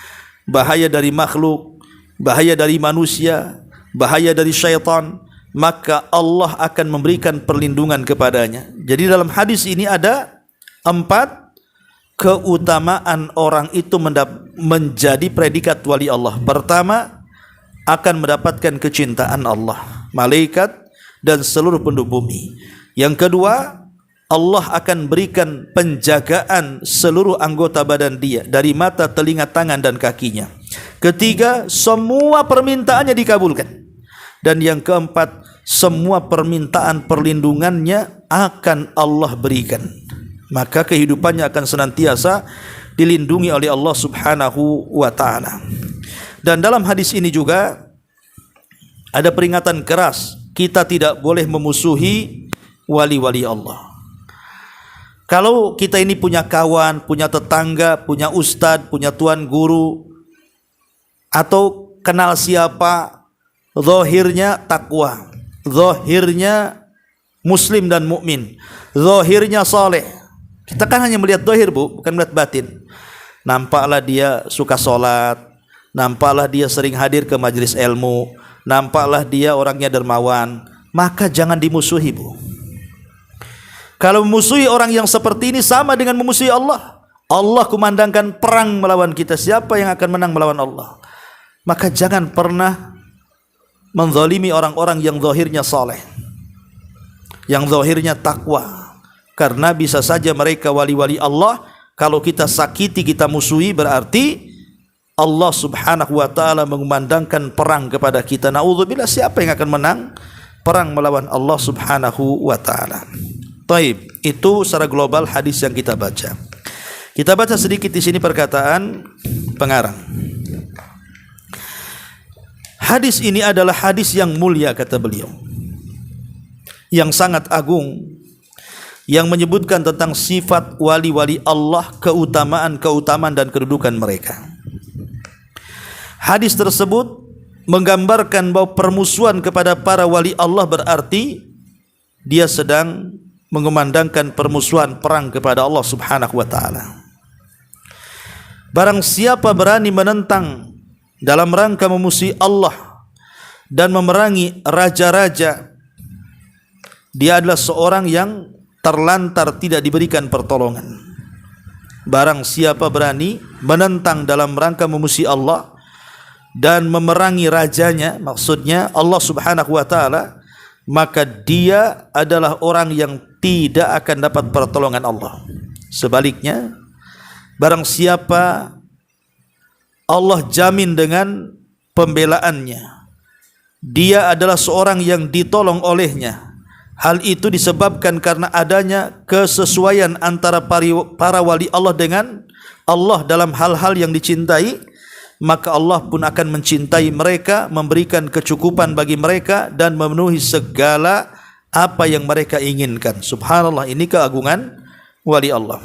bahaya dari makhluk, bahaya dari manusia, bahaya dari syaitan, maka Allah akan memberikan perlindungan kepadanya. Jadi dalam hadis ini ada 4 keutamaan orang itu menjadi predikat wali Allah. Pertama, akan mendapatkan kecintaan Allah, malaikat dan seluruh penduduk bumi. Yang kedua, Allah akan berikan penjagaan seluruh anggota badan dia, dari mata, telinga, tangan dan kakinya. Ketiga, semua permintaannya dikabulkan. Dan yang keempat, semua permintaan perlindungannya akan Allah berikan. Maka kehidupannya akan senantiasa dilindungi oleh Allah Subhanahu wa taala. Dan dalam hadis ini juga ada peringatan keras, kita tidak boleh memusuhi wali-wali Allah. Kalau kita ini punya kawan, punya tetangga, punya ustadz, punya tuan guru, atau kenal siapa, zahirnya takwa, zahirnya muslim dan mukmin, zahirnya saleh. Kita kan hanya melihat zahir, Bu, bukan melihat batin. Nampaklah dia suka sholat, nampaklah dia sering hadir ke majelis ilmu, nampaklah dia orangnya dermawan, maka jangan dimusuhi, Bu. Kalau memusuhi orang yang seperti ini sama dengan memusuhi Allah. Allah kumandangkan perang melawan kita, siapa yang akan menang melawan Allah? Maka jangan pernah menzalimi orang-orang yang zahirnya saleh, yang zahirnya takwa. Karena bisa saja mereka wali-wali Allah, kalau kita sakiti, kita musuhi, berarti Allah Subhanahu wa taala mengumandangkan perang kepada kita. Nauzubillah, siapa yang akan menang perang melawan Allah Subhanahu wa taala? Taib, itu secara global hadis yang kita baca. Kita baca sedikit di sini perkataan pengarang. Hadis ini adalah hadis yang mulia, kata beliau, yang sangat agung, yang menyebutkan tentang sifat wali-wali Allah, keutamaan dan kedudukan mereka. Hadis tersebut menggambarkan bahwa permusuhan kepada para wali Allah berarti dia sedang mengumandangkan permusuhan perang kepada Allah Subhanahu wa taala. Barang siapa berani menentang dalam rangka memusuhi Allah dan memerangi raja-raja, dia adalah seorang yang terlantar, tidak diberikan pertolongan. Barang siapa berani menentang dalam rangka memusuhi Allah dan memerangi rajanya, maksudnya Allah Subhanahu wa taala, maka dia adalah orang yang tidak akan dapat pertolongan Allah. Sebaliknya, barang siapa Allah jamin dengan pembelaannya, dia adalah seorang yang ditolong olehnya. Hal itu disebabkan karena adanya kesesuaian antara para wali Allah dengan Allah dalam hal-hal yang dicintai, maka Allah pun akan mencintai mereka, memberikan kecukupan bagi mereka dan memenuhi segala apa yang mereka inginkan. Subhanallah, ini keagungan wali Allah.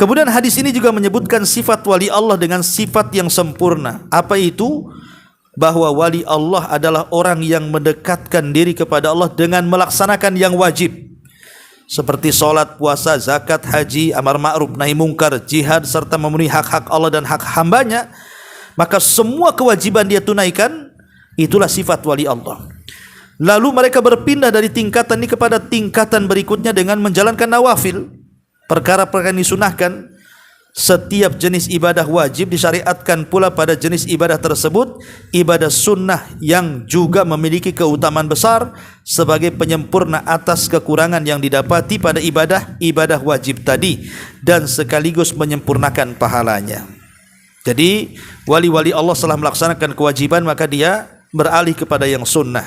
Kemudian hadis ini juga menyebutkan sifat wali Allah dengan sifat yang sempurna. Apa itu? Bahwa wali Allah adalah orang yang mendekatkan diri kepada Allah dengan melaksanakan yang wajib, seperti solat, puasa, zakat, haji, amar ma'ruf, nahi mungkar, jihad, serta memenuhi hak-hak Allah dan hak hambanya. Maka semua kewajiban dia tunaikan. Itulah sifat wali Allah. Lalu mereka berpindah dari tingkatan ini kepada tingkatan berikutnya dengan menjalankan nawafil, perkara-perkara yang disunahkan. Setiap jenis ibadah wajib disyariatkan pula pada jenis ibadah tersebut ibadah sunnah yang juga memiliki keutamaan besar sebagai penyempurna atas kekurangan yang didapati pada ibadah wajib tadi dan sekaligus menyempurnakan pahalanya. Jadi wali-wali Allah setelah melaksanakan kewajiban maka dia beralih kepada yang sunnah.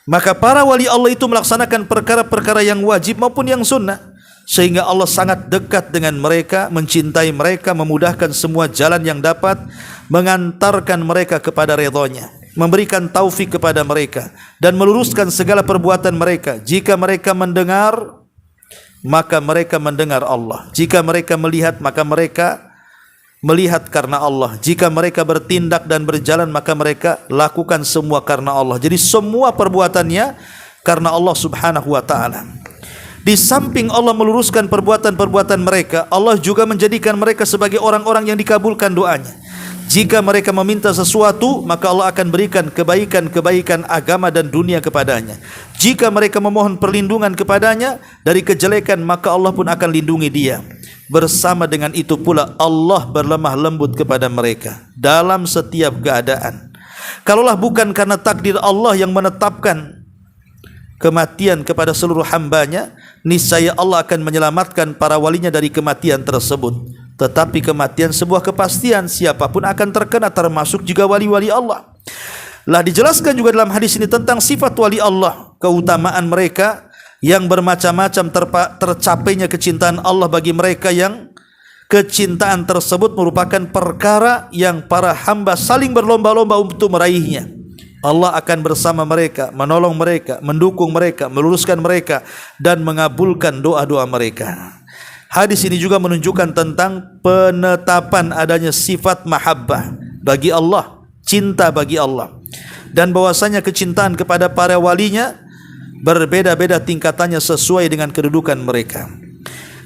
Maka para wali Allah itu melaksanakan perkara-perkara yang wajib maupun yang sunnah, sehingga Allah sangat dekat dengan mereka, mencintai mereka, memudahkan semua jalan yang dapat mengantarkan mereka kepada ridhonya, memberikan taufik kepada mereka dan meluruskan segala perbuatan mereka. Jika mereka mendengar, maka mereka mendengar Allah. Jika mereka melihat, maka mereka melihat karena Allah. Jika mereka bertindak dan berjalan, maka mereka lakukan semua karena Allah. Jadi semua perbuatannya karena Allah Subhanahu wa taala. Di samping Allah meluruskan perbuatan-perbuatan mereka, Allah juga menjadikan mereka sebagai orang-orang yang dikabulkan doanya. Jika mereka meminta sesuatu, maka Allah akan berikan kebaikan-kebaikan agama dan dunia kepadanya. Jika mereka memohon perlindungan kepadanya dari kejelekan, maka Allah pun akan lindungi dia. Bersama dengan itu pula Allah berlemah lembut kepada mereka dalam setiap keadaan. Kalaulah bukan karena takdir Allah yang menetapkan kematian kepada seluruh hambanya, niscaya Allah akan menyelamatkan para walinya dari kematian tersebut. Tetapi kematian sebuah kepastian, siapapun akan terkena, termasuk juga wali-wali Allah. Lah dijelaskan juga dalam hadis ini tentang sifat wali Allah, keutamaan mereka yang bermacam-macam, tercapainya kecintaan Allah bagi mereka yang kecintaan tersebut merupakan perkara yang para hamba saling berlomba-lomba untuk meraihnya. Allah akan bersama mereka, menolong mereka, mendukung mereka, meluruskan mereka dan mengabulkan doa-doa mereka. Hadis ini juga menunjukkan tentang penetapan adanya sifat mahabbah bagi Allah, cinta bagi Allah, dan bahwasanya kecintaan kepada para walinya berbeda-beda tingkatannya sesuai dengan kedudukan mereka.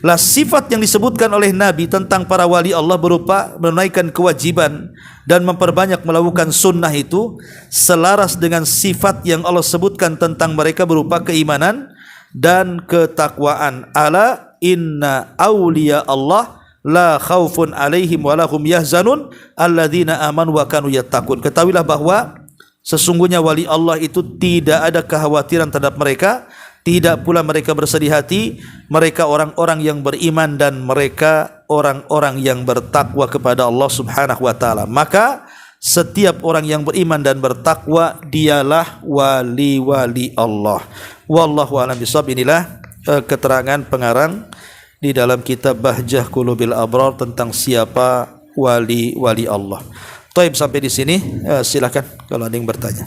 Lah sifat yang disebutkan oleh Nabi tentang para wali Allah berupa menunaikan kewajiban dan memperbanyak melakukan sunnah itu selaras dengan sifat yang Allah sebutkan tentang mereka berupa keimanan dan ketakwaan. Ala inna awliya Allah la khaufun alaihim wa lahum yahzanun alladzina amanu wa kanu yattaqun. Ketahuilah bahwa sesungguhnya wali Allah itu tidak ada kekhawatiran terhadap mereka, tidak pula mereka bersedih hati. Mereka orang-orang yang beriman dan mereka orang-orang yang bertakwa kepada Allah Subhanahu wa taala. Maka setiap orang yang beriman dan bertakwa dialah wali-wali Allah. Wallahu a'lam bishawab. Inilah keterangan pengarang di dalam kitab Bahjah Qulubil Abrar tentang siapa wali-wali Allah. Taib, sampai di sini silakan kalau ada yang bertanya.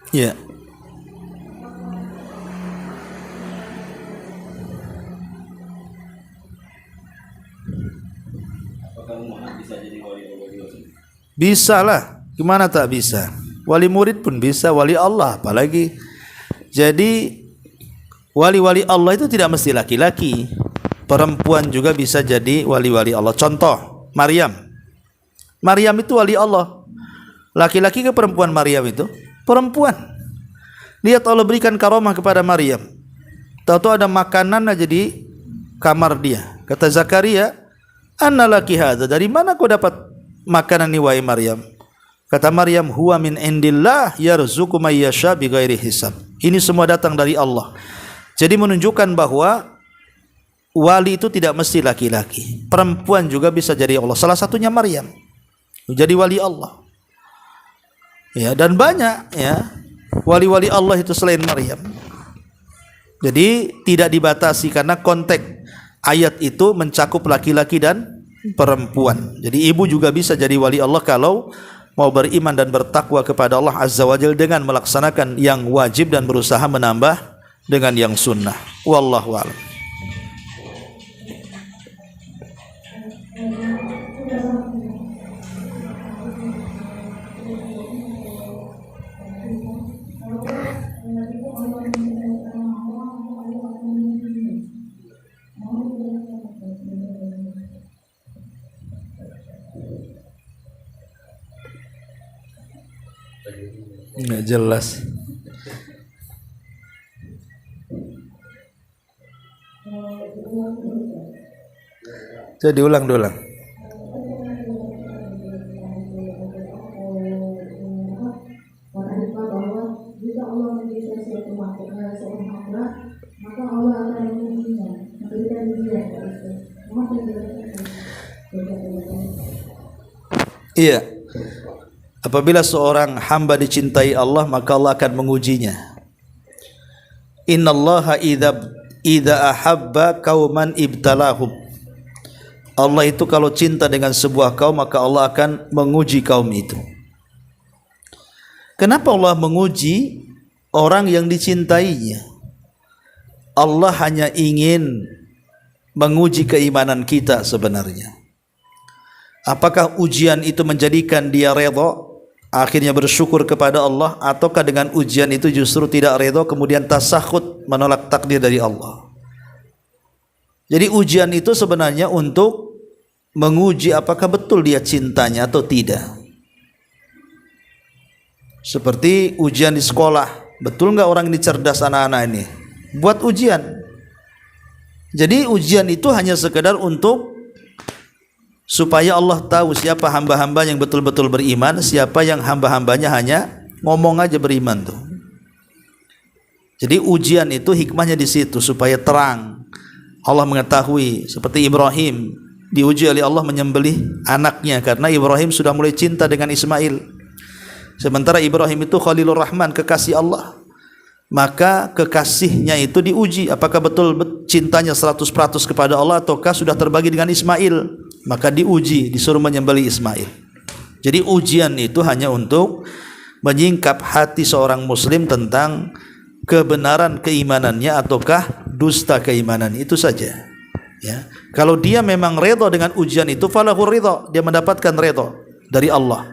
Ya. Bisa lah, gimana tak bisa? Wali murid pun bisa, wali Allah apalagi. Jadi wali-wali Allah itu tidak mesti laki-laki, perempuan juga bisa jadi wali-wali Allah. Contoh, Maryam. Maryam itu wali Allah. Laki-laki ke perempuan Maryam itu? Perempuan. Lihat Allah berikan karomah kepada Maryam. Tahu-tahu ada makanan aja di kamar dia. Kata Zakaria, "Anna laki hadza?" Dari mana kau dapat makanan ini wahai Maryam? Kata Maryam, "Huwa min indillah yarzuqu may yasha bighairi hisab." Ini semua datang dari Allah. Jadi menunjukkan bahwa wali itu tidak mesti laki-laki. Perempuan juga bisa jadi Allah. Salah satunya Maryam. Jadi wali Allah. Ya, dan banyak ya wali-wali Allah itu selain Maryam. Jadi tidak dibatasi karena konteks ayat itu mencakup laki-laki dan perempuan. Jadi ibu juga bisa jadi wali Allah kalau mau beriman dan bertakwa kepada Allah Azza wa Jalla dengan melaksanakan yang wajib dan berusaha menambah dengan yang sunnah. Wallahu a'lam. Nggak jelas. Jadi ulang. Iya. Apabila seorang hamba dicintai Allah, maka Allah akan mengujinya. Innallaha idza ahabba qauman ibtalahum. Allah itu kalau cinta dengan sebuah kaum, maka Allah akan menguji kaum itu. Kenapa Allah menguji orang yang dicintainya? Allah hanya ingin menguji keimanan kita sebenarnya. Apakah ujian itu menjadikan dia redha, akhirnya bersyukur kepada Allah, ataukah dengan ujian itu justru tidak redha, kemudian tasakhut, menolak takdir dari Allah? Jadi ujian itu sebenarnya untuk menguji apakah betul dia cintanya atau tidak. Seperti ujian di sekolah, betul nggak orang ini cerdas anak-anak ini? Buat ujian. Jadi ujian itu hanya sekedar untuk supaya Allah tahu siapa hamba-hamba yang betul-betul beriman, siapa yang hamba-hambanya hanya ngomong aja beriman tuh. Jadi ujian itu hikmahnya di situ supaya terang. Allah mengetahui, seperti Ibrahim diuji oleh Allah menyembelih anaknya karena Ibrahim sudah mulai cinta dengan Ismail. Sementara Ibrahim itu Khalilur Rahman, kekasih Allah. Maka kekasihnya itu diuji apakah betul cintanya 100% kepada Allah ataukah sudah terbagi dengan Ismail. Maka diuji, disuruh menyembelih Ismail. Jadi ujian itu hanya untuk menyingkap hati seorang muslim tentang kebenaran keimanannya ataukah dusta keimanan, itu saja. Ya. Kalau dia memang redha dengan ujian itu, falahu ridha, dia mendapatkan redha dari Allah.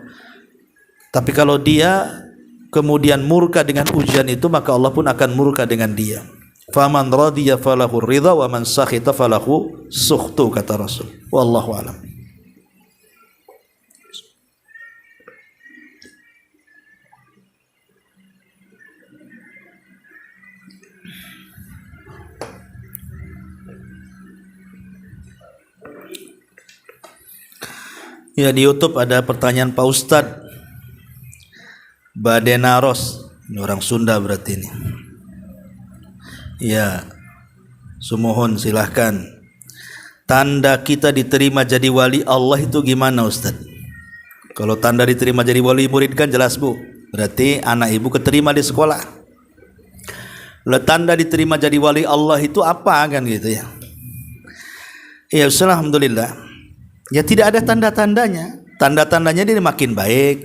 Tapi kalau dia kemudian murka dengan ujian itu, maka Allah pun akan murka dengan dia. Faman radiya falahu ridha wa man sakhita falahu sukhtu, kata Rasul. Wallahu a'lam. Ya, di YouTube ada pertanyaan Pak Ustadz Badenaros, ini orang Sunda berarti ini. Ya, sumohon silahkan. Tanda kita diterima jadi wali Allah itu gimana Ustadz? Kalau tanda diterima jadi wali murid kan jelas Bu, berarti anak ibu keterima di sekolah. Lalu tanda diterima jadi wali Allah itu apa kan gitu ya? Ya alhamdulillah. Ya tidak ada tanda-tandanya. Tanda-tandanya dia makin baik,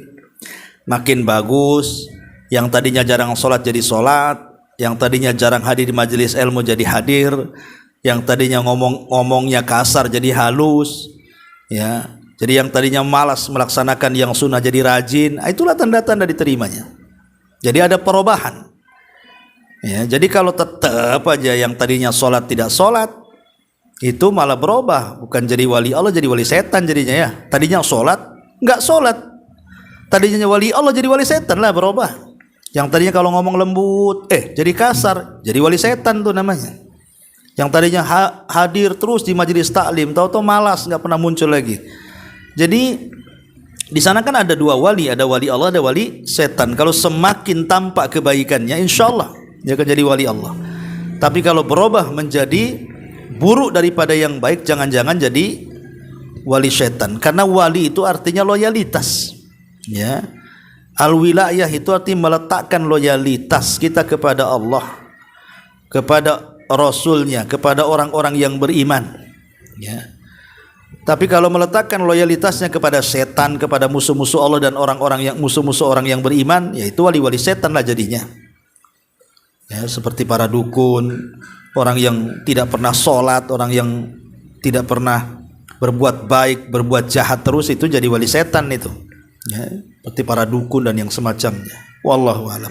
makin bagus. Yang tadinya jarang sholat jadi sholat, yang tadinya jarang hadir di majelis ilmu jadi hadir, yang tadinya ngomongnya kasar jadi halus, ya. Jadi yang tadinya malas melaksanakan yang sunnah jadi rajin. Itulah tanda-tanda diterimanya. Jadi ada perubahan. Ya, jadi kalau tetap aja yang tadinya sholat tidak sholat, itu malah berubah, bukan jadi wali Allah jadi wali setan jadinya ya. Tadinya sholat nggak sholat, tadinya wali Allah jadi wali setan lah, berubah. Yang tadinya kalau ngomong lembut jadi kasar, jadi wali setan tuh namanya. Yang tadinya hadir terus di majelis taklim, tahu-tahu malas nggak pernah muncul lagi. Jadi di sana kan ada dua wali, ada wali Allah, ada wali setan. Kalau semakin tampak kebaikannya, insya Allah dia akan jadi wali Allah. Tapi kalau berubah menjadi buruk daripada yang baik, jangan-jangan jadi wali setan. Karena wali itu artinya loyalitas. Ya, al-wilayah itu artinya meletakkan loyalitas kita kepada Allah, kepada Rasulnya, kepada orang-orang yang beriman. Ya. Tapi kalau meletakkan loyalitasnya kepada setan, kepada musuh-musuh Allah dan orang-orang yang musuh-musuh orang yang beriman, yaitu wali-wali setan lah jadinya. Ya, seperti para dukun, orang yang tidak pernah sholat, orang yang tidak pernah berbuat baik, berbuat jahat terus, itu jadi wali setan itu. Ya, seperti para dukun dan yang semacamnya. Wallahu a'lam.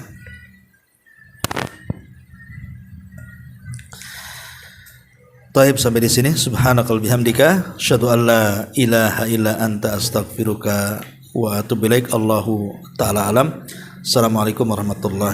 Taib, sampai di sini. Subhanakal bihamdika, asyhadu an la ilaha illa anta, astaghfiruka wa atubu ilaik. Allahu ta'ala alam. Assalamualaikum warahmatullahi